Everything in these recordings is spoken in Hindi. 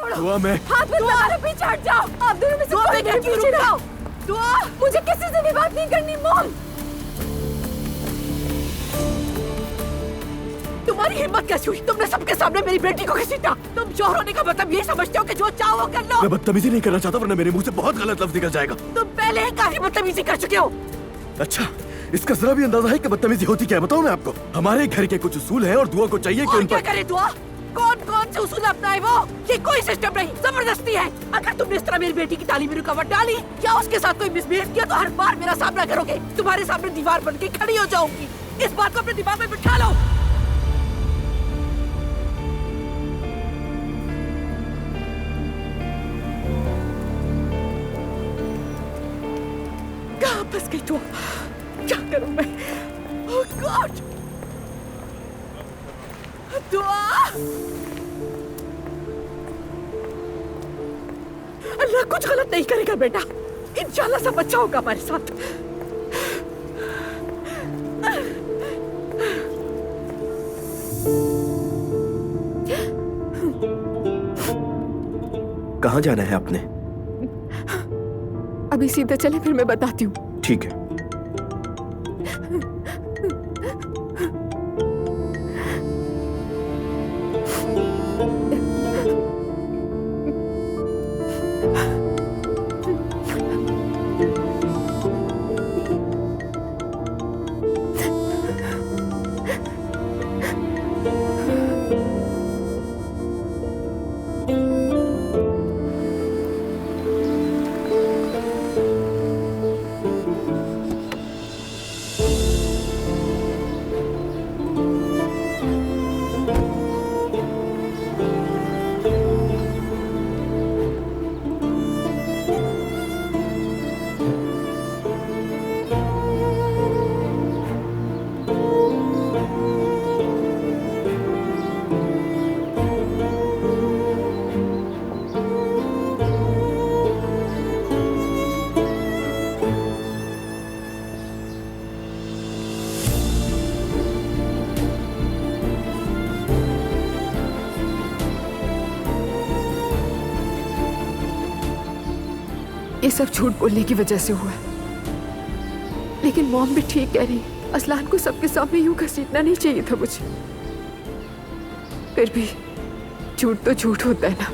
दुआ मैं हाथ मत लगाओ, पीछे हट जाओ। आप दोनों में से कोई नहीं पीछे रहो। दुआ, मुझे किसी से भी बात नहीं करनी। मॉम, तुम्हारी हिम्मत कैसी हुई? तुमने सबके सामने मेरी बेटी को घसीटा। तुम चोर होने का मतलब ये समझते हो कि जो चाहो वो कर लो। मैं बदतमीजी नहीं करना चाहता, वरना मेरे मुंह से बहुत गलत लफ्ज निकल जाएगा। तुम पहले ही काफी बदतमीजी कर चुके हो। अच्छा, इसका जरा भी अंदाजा है कि बदतमीजी होती क्या है? बताओ मैं आपको। हमारे घर के कुछ उसूल हैं और दुआ को चाहिए कि उन क्या पर करे दुआ? कौन कौन से उसूल अपनाए वो? ये कोई सिस्टम नहीं, जबरदस्ती है। अगर तुमने इस तरह मेरी बेटी की तालीम में रुकावट डाली या उसके साथ कोई मिसबिहेव किया तो हर बार मेरा सामना करोगे। तुम्हारे सामने दीवार बन के खड़ी हो जाऊंगी। इस बात को अपने दिमाग में बिठा लो। कहाँ फंस गई तू? क्या करूं मैं? ओह गॉड! दुआ! अल्लाह कुछ गलत नहीं करेगा बेटा। इंशाल्लाह सब अच्छा होगा हमारे साथ। कहाँ जाना है आपने? अभी सीधे चले, फिर मैं बताती हूँ। ठीक है। ये सब झूठ बोलने की वजह से हुआ है। लेकिन मॉम भी ठीक कह रही है। असलान को सबके सामने यूं घसीटना नहीं चाहिए था मुझे। फिर भी झूठ तो झूठ होता है ना।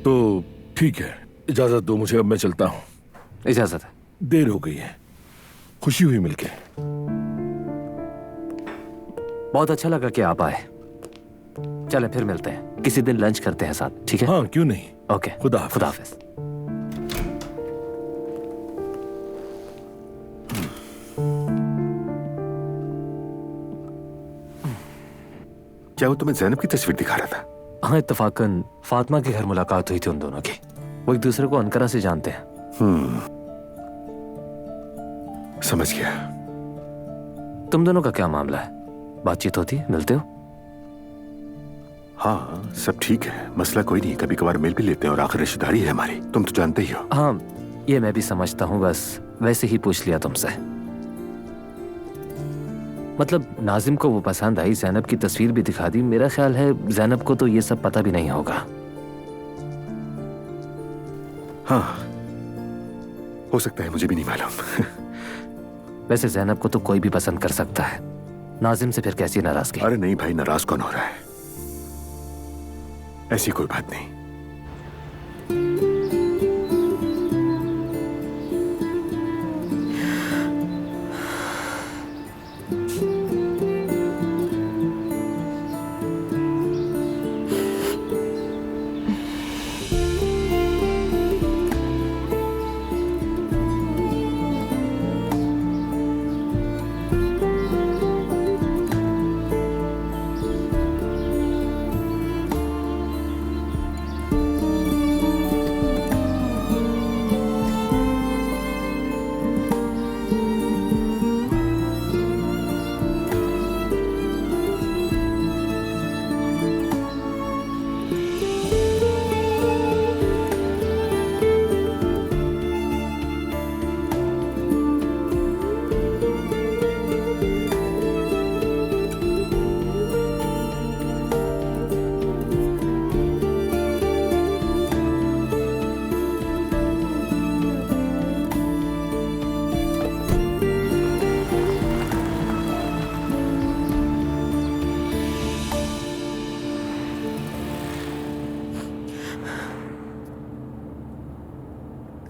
तो ठीक है, इजाजत दो मुझे, अब मैं चलता हूँ। इजाजत है। देर हो गई है। खुशी हुई मिलके। बहुत अच्छा लगा कि आप आए। चले फिर मिलते हैं, किसी दिन लंच करते हैं साथ, ठीक है? हाँ क्यों नहीं। ओके, खुदा हाफिज। खुदा हाफिज। क्या वो तुम्हें ज़ैनब की तस्वीर दिखा रहा था? हाँ, इत्तफाकन फातिमा के घर मुलाकात हुई थी उन दोनों की। वो एक दूसरे को अनकरा से जानते हैं। समझ गया। तुम दोनों का क्या मामला है? बातचीत होती है, मिलते हो? हाँ सब ठीक है, मसला कोई नहीं। कभी कभार मिल भी लेते हैं और आखिर रिश्तेदारी है हमारी, तुम तो जानते ही हो। हाँ, ये मैं भी समझता हूँ, बस वैसे ही पूछ लिया तुमसे। मतलब नाजिम को वो पसंद आई, ज़ैनब की तस्वीर भी दिखा दी। मेरा ख्याल है ज़ैनब को तो ये सब पता भी नहीं होगा। हाँ हो सकता है, मुझे भी नहीं मालूम। वैसे ज़ैनब को तो कोई भी पसंद कर सकता है, नाजिम से फिर कैसी नाराजगी? अरे नहीं भाई, नाराज कौन हो रहा है? ऐसी कोई बात नहीं।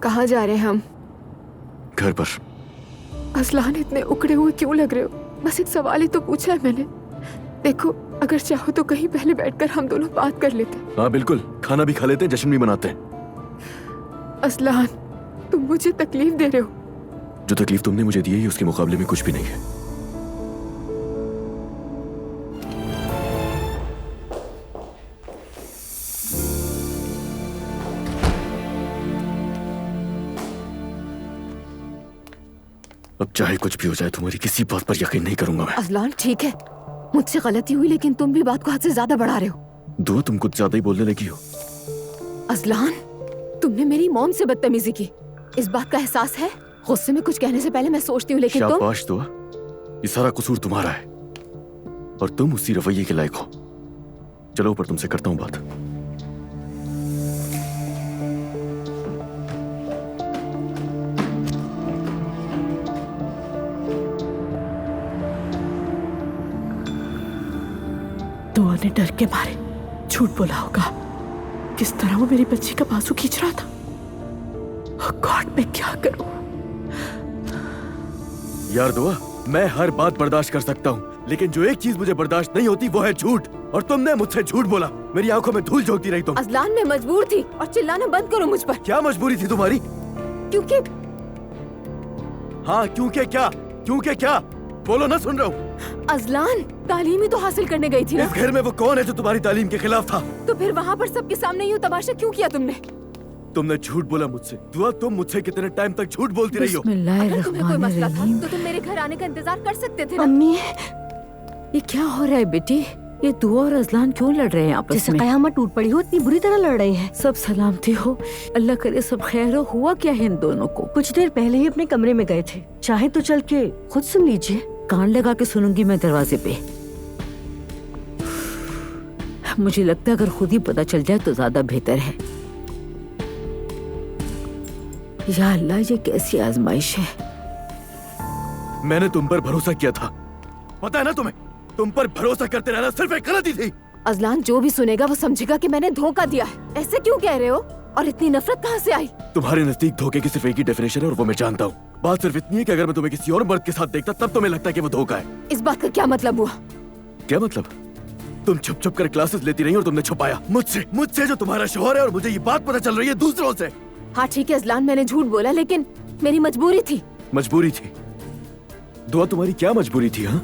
कहाँ जा रहे हैं हम? घर पर। असलान, इतने उकड़े हुए क्यों लग रहे हो? बस एक सवाल ही तो पूछा है मैंने। देखो, अगर चाहो तो कहीं पहले बैठकर हम दोनों बात कर लेते। हाँ बिल्कुल, खाना भी खा लेते हैं, जश्न भी मनाते हैं। असलान, तुम मुझे तकलीफ दे रहे हो। जो तकलीफ तुमने मुझे दी है उसके मुकाबले में कुछ भी नहीं है। अब चाहे कुछ भी हो जाए, तुम्हारी किसी बात पर यकीन नहीं करूंगा मैं। अजलान, ठीक है, मुझसे गलती हुई, लेकिन तुम भी बात को हद से ज्यादा बढ़ा रहे हो। दुआ, तुम कुछ ज्यादा ही बोलने लगी हो। अजलान, तुमने मेरी मॉम से बदतमीजी की, इस बात का एहसास है? गुस्से में कुछ कहने से पहले मैं सोचती हूँ, लेकिन तुम। शाबाश दुआ, ये सारा कसूर तुम्हारा है और तुम उसी रवैये के लायक हो। चलो ऊपर, तुमसे करता हूँ बात। दुआ ने डर के मारे झूठ बोला होगा। किस तरह वो मेरी बच्ची का बाजू खींच रहा था। Oh God, मैं क्या करूं? यार दुआ, मैं हर बात बर्दाश्त कर सकता हूँ, लेकिन जो एक चीज मुझे बर्दाश्त नहीं होती वो है झूठ। और तुमने मुझसे झूठ बोला, मेरी आंखों में धूल झोंकती रही तुम। अजलान, मैं मजबूर थी और चिल्लाना बंद करो मुझ पर। क्या मजबूरी थी तुम्हारी? क्योंकि हाँ, क्योंकि क्या? क्योंकि क्या? बोलो ना, सुन रहा हूँ। अजलान, तालीम ही तो हासिल करने गई थी ना। इस घर में वो कौन है जो तुम्हारी तालीम के खिलाफ था? तो फिर वहाँ पर सबके सामने यूं तमाशा क्यों किया तुमने? तुमने झूठ बोला मुझसे। दुआ, तुम मुझसे कितने टाइम तक झूठ बोलती रही हो? अगर तुम्हें कोई मसला था तो तुम मेरे घर आने का इंतजार कर सकते थे ना। अम्मी, ये क्या हो रहा है बेटी? ये दुआ और अजलान क्यों लड़ रहे हैं आपस जैसे में? कयामत टूट पड़ी हो, इतनी बुरी तरह लड़ रहे हैं। सब सलामती हो, अल्लाह करे सब खैर हो। हुआ क्या है इन दोनों को? कुछ देर पहले ही अपने कमरे में गए थे, चाहे तो चल के खुद सुन लीजिए। कान लगा के सुनूंगी मैं दरवाजे पे। मुझे लगता है अगर खुद ही पता चल जाए तो ज्यादा बेहतर है। या अल्लाह, ये कैसी आजमाइश है? मैंने तुम पर भरोसा किया था, पता है ना तुम्हें? तुम पर भरोसा करते रहना सिर्फ एक गलती थी। अजलान, जो भी सुनेगा वो समझेगा कि मैंने धोखा दिया है। ऐसे क्यों कह रहे हो? और इतनी नफरत कहाँ से आई? तुम्हारे नजदीक धोखे की सिर्फ एक ही डेफिनेशन है और वो मैं जानता हूँ। बात सिर्फ इतनी है कि अगर मैं तुम्हें किसी और मर्द के साथ देखता तब तुम्हें लगता है कि वो धोखा है। इस बात का क्या मतलब हुआ? क्या मतलब? तुम छुप छुप कर क्लासेस लेती रही और तुमने छुपाया मुझसे जो तुम्हारा शौहर है, और मुझे ये बात पता चल रही है दूसरों से। हाँ ठीक है अजलान, मैंने झूठ बोला, लेकिन मेरी मजबूरी थी। मजबूरी थी? दुआ, तुम्हारी क्या मजबूरी थी? हाँ,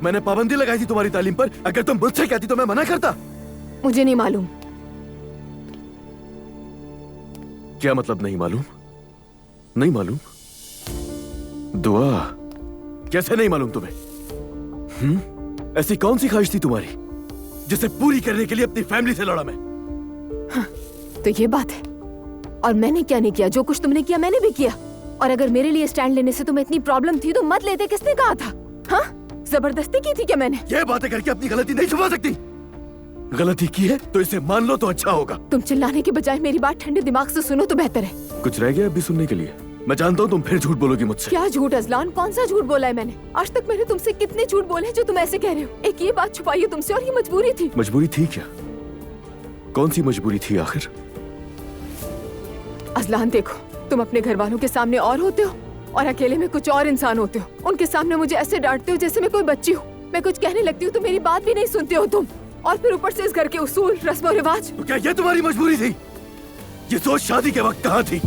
मैंने पाबंदी लगाई थी तुम्हारी तालीम पर। अगर तुम मुझसे कहती तो मैं मना करता। मुझे नहीं मालूम। क्या मतलब नहीं मालूम? नहीं मालूम? दुआ, कैसे नहीं मालूम तुम्हें? ऐसी कौन सी ख्वाहिश थी तुम्हारी जिसे पूरी करने के लिए अपनी फैमिली से लड़ा मैं? हाँ, तो ये बात है। और मैंने क्या नहीं किया? जो कुछ तुमने किया मैंने भी किया। और अगर मेरे लिए स्टैंड लेने से तुम्हें इतनी प्रॉब्लम थी तो मत लेते। किसने कहा था? हाँ, जबरदस्ती की थी क्या मैंने? ये बातें करके अपनी गलती नहीं छुपा सकती। गलती की है तो इसे मान लो तो अच्छा होगा। तुम चिल्लाने के बजाय मेरी बात ठंडे दिमाग से सुनो तो बेहतर है। कुछ रह गया अभी सुनने के लिए? मैं जानता हूँ तुम फिर झूठ बोलोगी मुझसे। क्या झूठ अजलान? कौन सा झूठ बोला है मैंने? आज तक मैंने तुमसे कितने झूठ बोले जो तुम ऐसे कह रहे हो? एक ये बात छुपाई है तुमसे, और ये मजबूरी थी। मजबूरी थी क्या? कौन सी मजबूरी थी आखिर? अजलान देखो, तुम अपने घर वालों के सामने और होते हो और अकेले में कुछ और इंसान होते हो। उनके सामने मुझे ऐसे डांटते हो जैसे मैं कोई बच्ची हूँ। मैं कुछ कहने लगती हूँ तो मेरी बात भी नहीं सुनते हो तुम। और फिर ऊपर से इस घर के उसूल, रस्म और रिवाज। तो क्या ये तुम्हारी मजबूरी थी? ये सोच शादी के वक्त कहाँ थी?